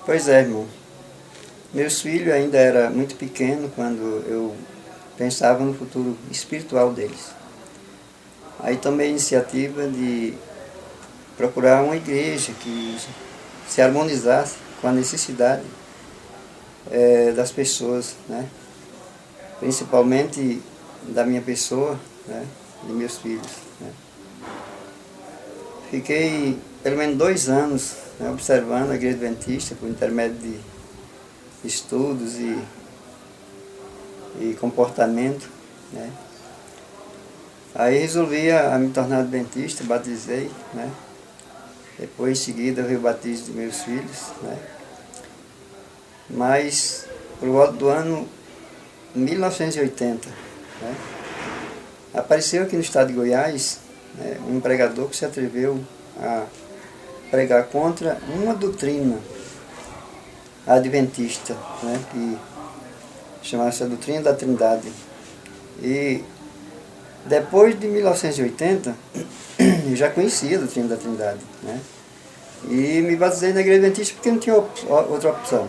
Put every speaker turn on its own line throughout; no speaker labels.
Pois é, irmão. Meus filhos ainda eram muito pequenos quando eu pensava no futuro espiritual deles. Aí tomei a iniciativa de procurar uma igreja que se harmonizasse com a necessidade das pessoas, né? Principalmente da minha pessoa, né? De meus filhos, né? Fiquei pelo menos 2 anos, né, observando a Igreja Adventista por intermédio de estudos e comportamento, né? Aí resolvi a me tornar adventista, batizei, né? Depois em seguida veio o batismo de meus filhos, né? Mas por volta do ano 1980, né, apareceu aqui no estado de Goiás, né, um pregador que se atreveu a pregar contra uma doutrina adventista, né, que chamava-se a doutrina da Trindade. E depois de 1980, eu já conhecia a doutrina da Trindade, né, e me batizei na Igreja Adventista porque não tinha outra opção.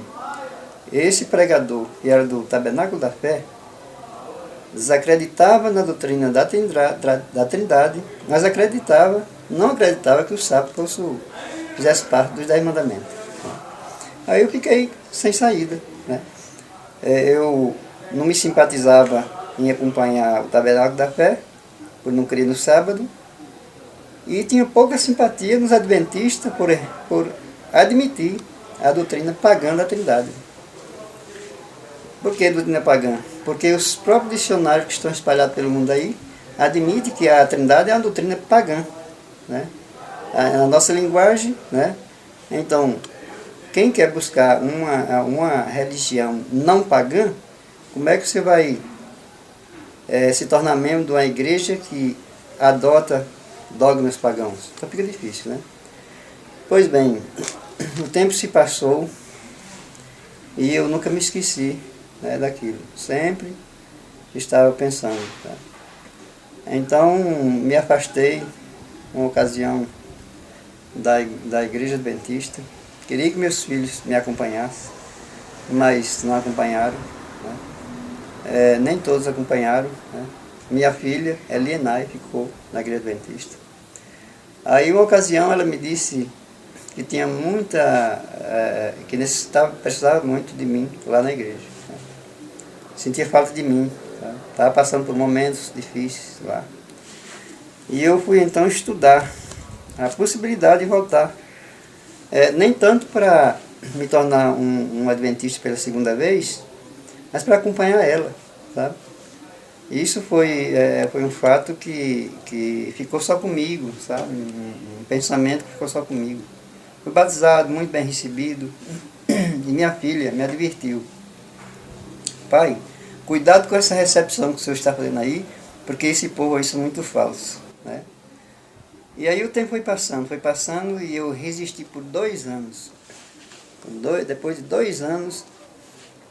Esse pregador, que era do Tabernáculo da Fé, desacreditava na doutrina da Trindade, mas não acreditava que o sábado fizesse parte dos 10 mandamentos. Aí eu fiquei sem saída, né? Eu não me simpatizava em acompanhar o Tabernáculo da Fé, por não crer no sábado, e tinha pouca simpatia nos adventistas por admitir a doutrina pagã da Trindade. Por que doutrina pagã? Porque os próprios dicionários que estão espalhados pelo mundo aí admitem que a Trindade é uma doutrina pagã, né? A nossa linguagem, né? Então, quem quer buscar uma religião não pagã, como é que você vai se tornar membro de uma igreja que adota dogmas pagãos? Então fica difícil, né? Pois bem, o tempo se passou e eu nunca me esqueci, né, daquilo. Sempre estava pensando. Tá? Então me afastei, uma ocasião, da Igreja Adventista. Queria que meus filhos me acompanhassem, mas não acompanharam, né? Nem todos acompanharam, né? Minha filha, Elienay, ficou na Igreja Adventista. Aí, uma ocasião, ela me disse que tinha que precisava muito de mim lá na igreja. Né? Sentia falta de mim, tá? Estava passando por momentos difíceis lá. E eu fui então estudar a possibilidade de voltar. Nem tanto para me tornar um adventista pela segunda vez, mas para acompanhar ela, sabe? Isso foi um fato que ficou só comigo, sabe? Um pensamento que ficou só comigo. Fui batizado, muito bem recebido, e minha filha me advertiu: pai, cuidado com essa recepção que o senhor está fazendo aí, porque esse povo aí são muito falsos, né? E aí o tempo foi passando e eu resisti por 2 anos. Depois de 2 anos,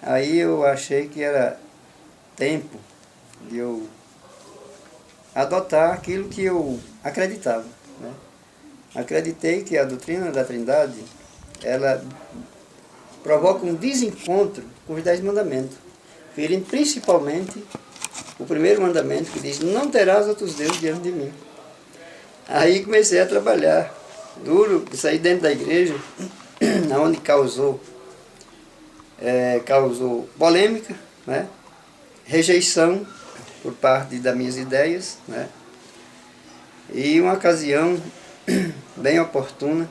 aí eu achei que era tempo de eu adotar aquilo que eu acreditava, né? Acreditei que a doutrina da Trindade, ela provoca um desencontro com os 10 mandamentos, ferindo principalmente o primeiro mandamento, que diz: não terás outros deuses diante de mim. Aí comecei a trabalhar duro, saí dentro da igreja, onde causou polêmica, né? Rejeição por parte das minhas ideias, né? E uma ocasião bem oportuna,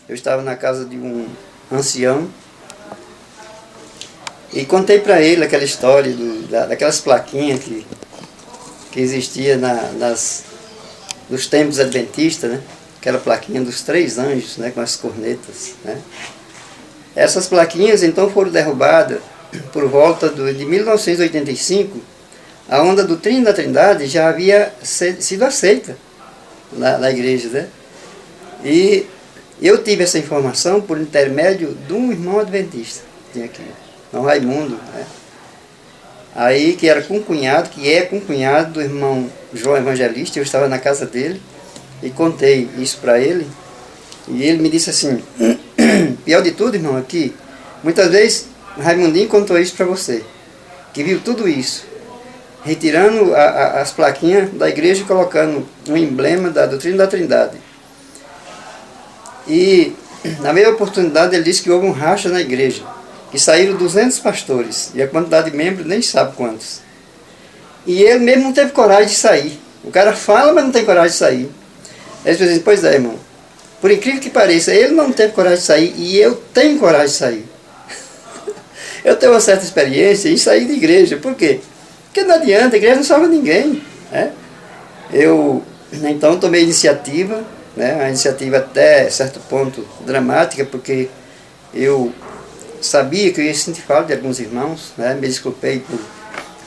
eu estava na casa de um ancião e contei para ele aquela história daquelas plaquinhas que existia nos tempos adventistas, né? Aquela plaquinha dos 3 anjos, né? Com as cornetas, né? Essas plaquinhas então foram derrubadas por volta de 1985, onde a doutrina da Trindade já havia sido aceita na igreja, né? E eu tive essa informação por intermédio de um irmão adventista que tinha aqui, irmão Raimundo, né? Aí, que é concunhado do irmão João Evangelista. Eu estava na casa dele e contei isso para ele, e ele me disse assim: pior de tudo, irmão, aqui Muitas vezes, Raimundinho contou isso para você, que viu tudo isso, retirando as plaquinhas da igreja e colocando um emblema da doutrina da Trindade. E, na mesma oportunidade, ele disse que houve um racha na igreja, que saíram 200 pastores, e a quantidade de membros nem sabe quantos. E ele mesmo não teve coragem de sair. O cara fala, mas não tem coragem de sair. Aí ele disse, pois é, irmão, por incrível que pareça, ele não teve coragem de sair, e eu tenho coragem de sair. Eu tenho uma certa experiência em sair de igreja. Por quê? Porque não adianta, a igreja não salva ninguém. Né? Eu, então, tomei iniciativa, né? Uma iniciativa até certo ponto dramática, porque eu sabia que eu ia sentir falta de alguns irmãos, né? Me desculpei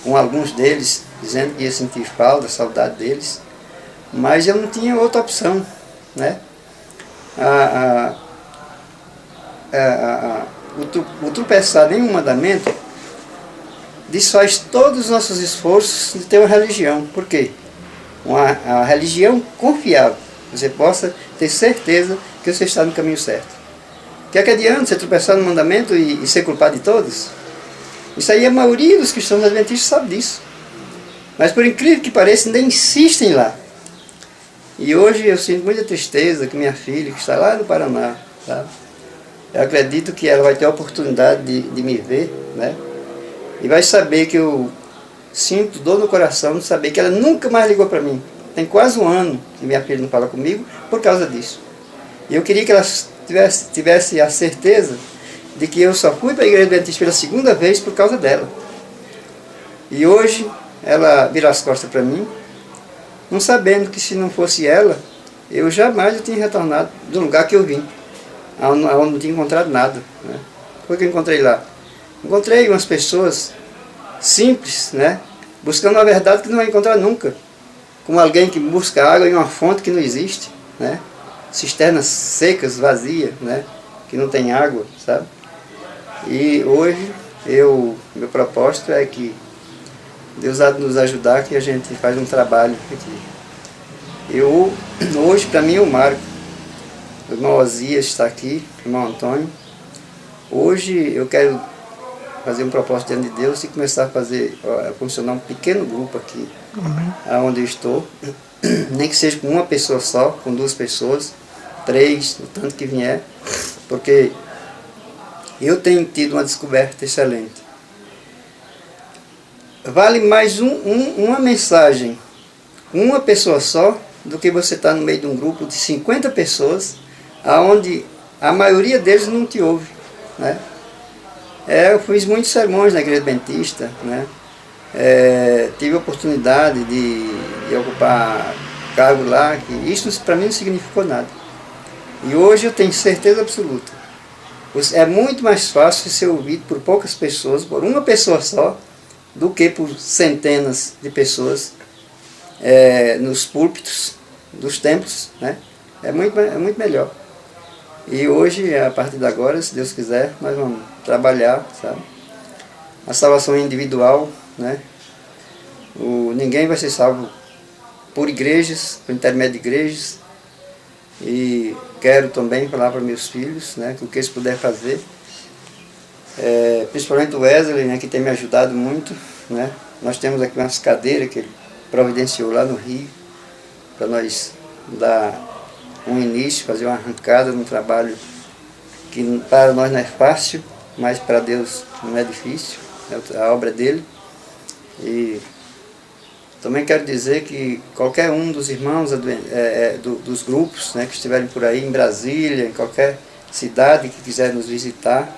com alguns deles, dizendo que ia sentir falta, saudade deles, mas eu não tinha outra opção. Né? O tropeçar em um mandamento desfaz todos os nossos esforços de ter uma religião. Por quê? Uma religião confiável. Você possa ter certeza que você está no caminho certo. Que é que adianta você tropeçar no mandamento e ser culpado de todos? Isso aí a maioria dos cristãos adventistas sabe disso. Mas por incrível que pareça, ainda insistem lá. E hoje eu sinto muita tristeza que minha filha, que está lá no Paraná, sabe? Eu acredito que ela vai ter a oportunidade de me ver, né? E vai saber que eu sinto dor no coração de saber que ela nunca mais ligou para mim. Tem quase um ano que minha filha não fala comigo por causa disso. E eu queria que ela tivesse a certeza de que eu só fui para a igreja adventista pela segunda vez por causa dela. E hoje ela vira as costas para mim, não sabendo que se não fosse ela, eu jamais tinha retornado do lugar que eu vim. Onde não tinha encontrado nada. Né? Foi que eu encontrei lá. Encontrei umas pessoas simples, né? Buscando a verdade que não vai encontrar nunca. Como alguém que busca água em uma fonte que não existe. Né? Cisternas secas, vazias, né? Que não tem água, sabe? E hoje, meu propósito é que Deus há de nos ajudar, que a gente faz um trabalho aqui. Hoje, para mim, eu marco. O irmão Osias está aqui, o irmão Antônio. Hoje eu quero fazer um propósito diante de Deus e começar a funcionar um pequeno grupo aqui, onde eu estou. Nem que seja com uma pessoa só, com 2 pessoas, 3, o tanto que vier. Porque eu tenho tido uma descoberta excelente. Vale mais uma mensagem com uma pessoa só do que você estar no meio de um grupo de 50 pessoas onde a maioria deles não te ouve. Né? Eu fiz muitos sermões na igreja adventista, né? Tive a oportunidade de ocupar cargo lá, que isso para mim não significou nada. E hoje eu tenho certeza absoluta. É muito mais fácil ser ouvido por poucas pessoas, por uma pessoa só, do que por centenas de pessoas nos púlpitos dos templos. Né? É muito melhor. E hoje, a partir de agora, se Deus quiser, nós vamos trabalhar, sabe? A salvação individual, né? Ninguém vai ser salvo por igrejas, por intermédio de igrejas. E quero também falar para meus filhos, né? Que o que eles puderem fazer. Principalmente o Wesley, né? Que tem me ajudado muito, né? Nós temos aqui umas cadeiras que ele providenciou lá no Rio, para nós dar um início, fazer uma arrancada num trabalho que para nós não é fácil, mas para Deus não é difícil, é a obra dele. E também quero dizer que qualquer um dos irmãos dos grupos, né, que estiverem por aí em Brasília, em qualquer cidade que quiser nos visitar,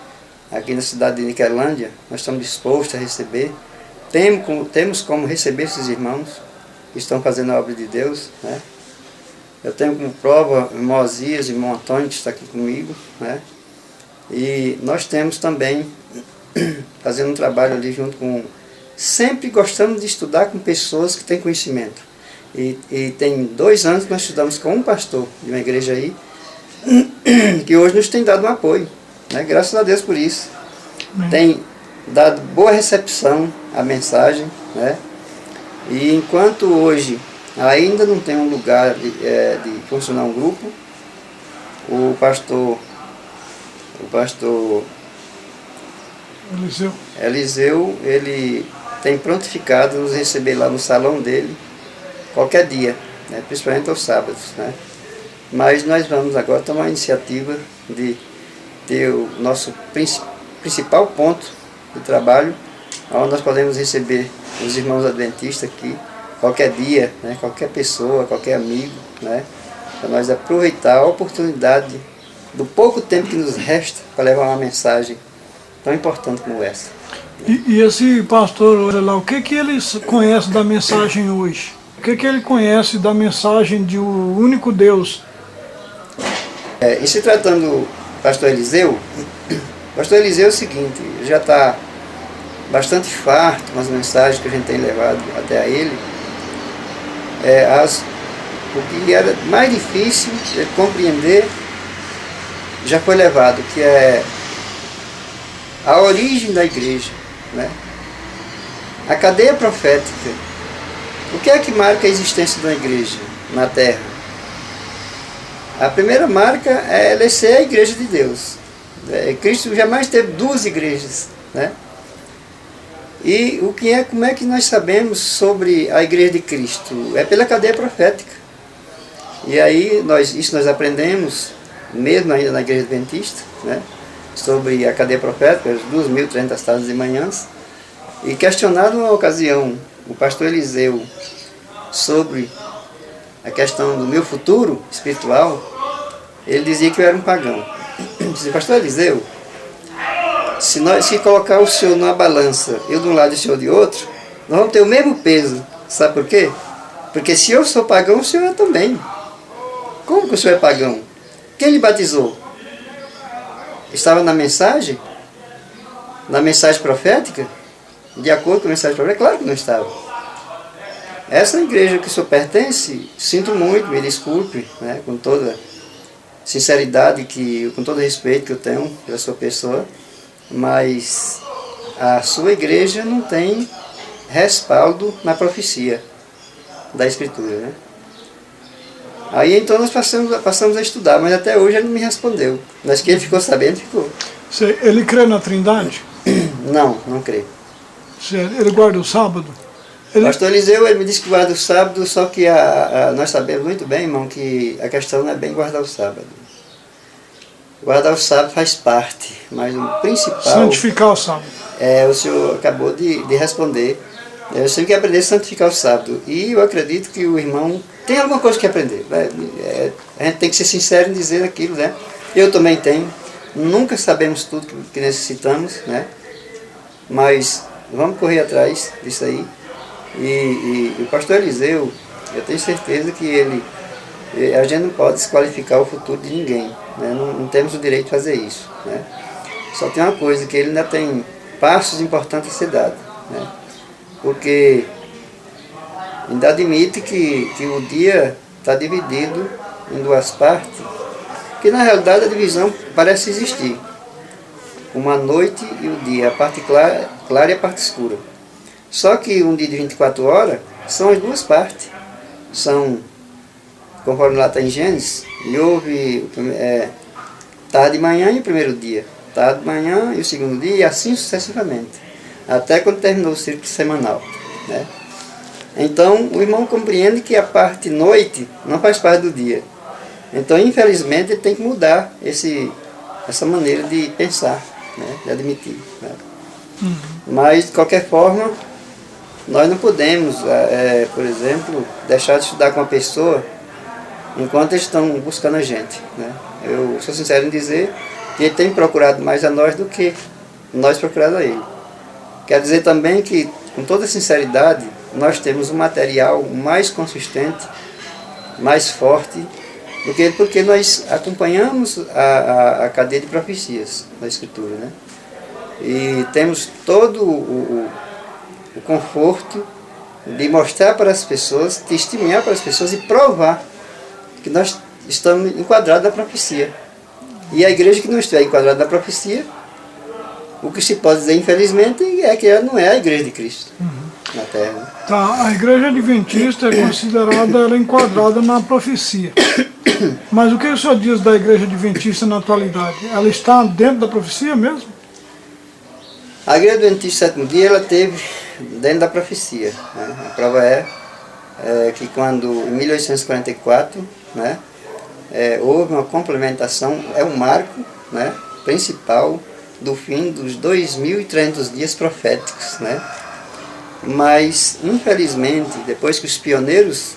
aqui na cidade de Niquelândia, nós estamos dispostos a receber. Temos como receber esses irmãos que estão fazendo a obra de Deus, né? Eu tenho como prova o irmão Osias e o irmão Antônio, que está aqui comigo, né? E nós temos também, fazendo um trabalho ali junto com... Sempre gostamos de estudar com pessoas que têm conhecimento. E tem 2 anos que nós estudamos com um pastor de uma igreja aí, que hoje nos tem dado um apoio, né? Graças a Deus por isso. Tem dado boa recepção à mensagem, né? E enquanto hoje ainda não tem um lugar de funcionar um grupo, o pastor
Eliseu.
Eliseu, ele tem prontificado nos receber lá no salão dele qualquer dia, né? Principalmente aos sábados, né? Mas nós vamos agora tomar a iniciativa de ter o nosso principal ponto de trabalho, onde nós podemos receber os irmãos adventistas aqui, qualquer dia, né? Qualquer pessoa, qualquer amigo, né? Para nós aproveitar a oportunidade do pouco tempo que nos resta para levar uma mensagem tão importante como essa.
E esse pastor, olha lá, o que ele conhece da mensagem hoje? O que ele conhece da mensagem de o único Deus?
Em se tratando do pastor Eliseu é o seguinte, já está bastante farto com as mensagens que a gente tem levado até a ele. O que era mais difícil de compreender já foi levado, que é a origem da igreja, né? A cadeia profética. O que é que marca a existência de uma igreja na Terra? A primeira marca é ela ser a igreja de Deus. Cristo jamais teve duas igrejas, né? E como é que nós sabemos sobre a igreja de Cristo? É pela cadeia profética. E aí isso nós aprendemos, mesmo ainda na igreja adventista, né? Sobre a cadeia profética, as 2.300 tardes e manhãs. E questionado uma ocasião o pastor Eliseu sobre a questão do meu futuro espiritual, ele dizia que eu era um pagão. Dizia, pastor Eliseu, se colocar o senhor numa balança, eu de um lado e o senhor de outro, nós vamos ter o mesmo peso. Sabe por quê? Porque se eu sou pagão, o senhor é também. Como que o senhor é pagão? Quem lhe batizou? Estava na mensagem? Na mensagem profética? De acordo com a mensagem profética? Claro que não estava. Essa igreja que o senhor pertence, sinto muito, me desculpe, né, com toda sinceridade, com todo respeito que eu tenho pela sua pessoa, mas a sua igreja não tem respaldo na profecia da Escritura, né? Aí então nós passamos a estudar, mas até hoje ele não me respondeu. Mas que ele ficou sabendo, ficou.
Ele crê na Trindade?
Não creio.
Ele guarda o sábado?
Pastor Eliseu, ele me disse que guarda o sábado, só que nós sabemos muito bem, irmão, que a questão não é bem guardar o sábado. Guardar o sábado faz parte, mas o principal...
Santificar o sábado.
O senhor acabou de responder. Eu sempre que aprender a santificar o sábado. E eu acredito que o irmão tem alguma coisa que aprender. Né? A gente tem que ser sincero em dizer aquilo, né? Eu também tenho. Nunca sabemos tudo que necessitamos, né? Mas vamos correr atrás disso aí. E o pastor Eliseu, eu tenho certeza que a gente não pode desqualificar o futuro de ninguém, né? Não temos o direito de fazer isso, né? Só tem uma coisa, que ele ainda tem passos importantes a ser dado, né? Porque ainda admite que o dia está dividido em duas partes, que na realidade a divisão parece existir, uma noite e o dia, a parte clara e a parte escura. Só que um dia de 24 horas são as duas partes. São, conforme lá está em Gênesis, e houve tarde e manhã e o primeiro dia, tarde e manhã e o segundo dia, e assim sucessivamente, até quando terminou o ciclo semanal, né? Então o irmão compreende que a parte noite não faz parte do dia. Então infelizmente ele tem que mudar essa maneira de pensar, né? De admitir, né? Mas de qualquer forma, nós não podemos, por exemplo, deixar de estudar com uma pessoa enquanto eles estão buscando a gente, né? Eu sou sincero em dizer que ele tem procurado mais a nós do que nós procuramos a ele. Quer dizer também que, com toda sinceridade, nós temos um material mais consistente, mais forte do que ele, porque nós acompanhamos a cadeia de profecias da Escritura, né? E temos todo o conforto de mostrar para as pessoas, testemunhar para as pessoas e provar que nós estamos enquadrados na profecia. E a igreja que não estiver enquadrada na profecia, o que se pode dizer, infelizmente, é que ela não é a igreja de Cristo na Terra.
Tá, a igreja adventista é considerada, ela é enquadrada na profecia. Mas o que o senhor diz da igreja adventista na atualidade? Ela está dentro da profecia mesmo?
A Igreja Adventista do Sétimo Dia, ela teve dentro da profecia, né? A prova é que quando, em 1844, né, houve uma complementação, é um marco, né, principal do fim dos 2.300 dias proféticos, né? Mas, infelizmente, depois que os pioneiros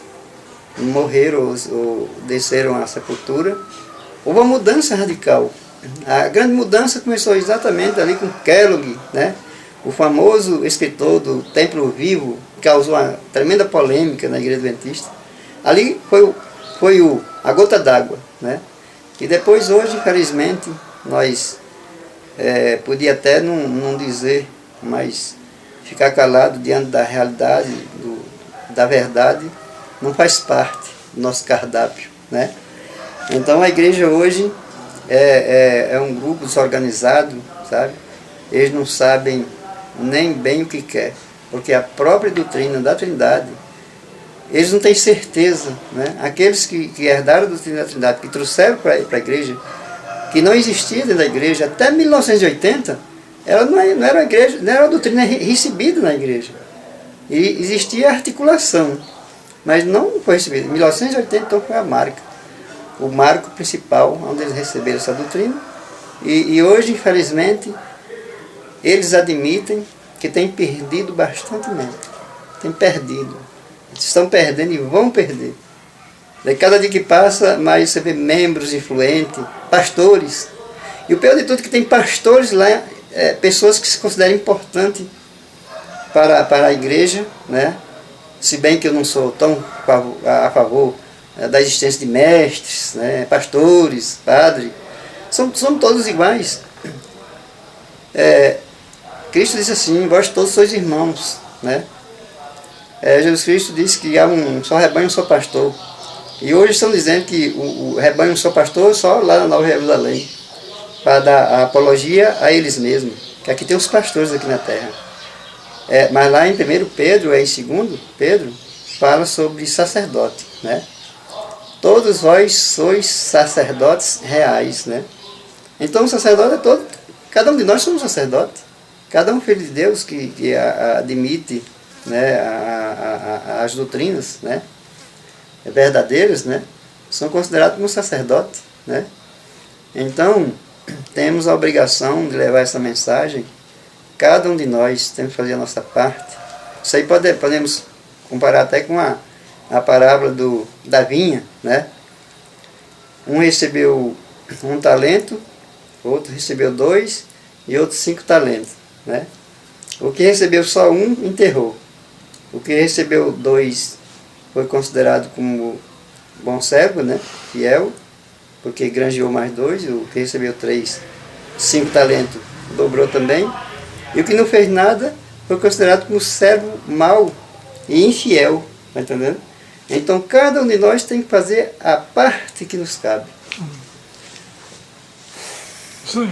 morreram ou desceram à sepultura, houve uma mudança radical. A grande mudança começou exatamente ali com Kellogg, né? O famoso escritor do Templo Vivo, que causou uma tremenda polêmica na Igreja Adventista. Ali foi a gota d'água, né? E depois, hoje, infelizmente, nós podia até não dizer, mas ficar calado diante da realidade, da verdade, não faz parte do nosso cardápio, né? Então a igreja hoje é um grupo desorganizado, sabe? Eles não sabem nem bem o que quer, porque a própria doutrina da Trindade, eles não têm certeza, né? Aqueles que herdaram a doutrina da Trindade, que trouxeram para a igreja, que não existia dentro da igreja até 1980, ela não era a igreja, não era a doutrina recebida na igreja. E existia articulação, mas não foi recebida. Em 1980, então, foi a marca, o marco principal onde eles receberam essa doutrina. E hoje, infelizmente, eles admitem que têm perdido bastante mesmo. Têm perdido. Estão perdendo e vão perder. Daí, cada dia que passa, mais você vê membros influentes, pastores. E o pior de tudo é que tem pastores lá, pessoas que se consideram importantes para a igreja, né? Se bem que eu não sou tão a favor da existência de mestres, né? Pastores, padres, somos todos iguais. Cristo disse assim: vós todos sois irmãos, né? Jesus Cristo disse que há um só rebanho, um só pastor. E hoje estão dizendo que o rebanho, um só pastor, só lá na Nova Jerusalém, para dar a apologia a eles mesmos, que aqui tem os pastores aqui na terra. Mas lá em 1 Pedro e em 2 Pedro, fala sobre sacerdote, né? Todos vós sois sacerdotes reais, né? Então o sacerdote é todo, cada um de nós somos sacerdote, cada um filho de Deus que admite, né, as doutrinas, né, verdadeiras, né, são considerados como sacerdote, né? Então temos a obrigação de levar essa mensagem. Cada um de nós temos que fazer a nossa parte. Isso aí podemos comparar até com a parábola da vinha, né? Um recebeu 1 talento, outro recebeu 2 e outro 5 talentos, né? O que recebeu só 1 enterrou. O que recebeu 2 foi considerado como bom servo, né? Fiel, porque granjeou mais 2. O que recebeu 5 talentos dobrou também. E o que não fez nada foi considerado como servo mau e infiel, tá entendendo? Então cada um de nós tem que fazer a parte que nos cabe.
Sim.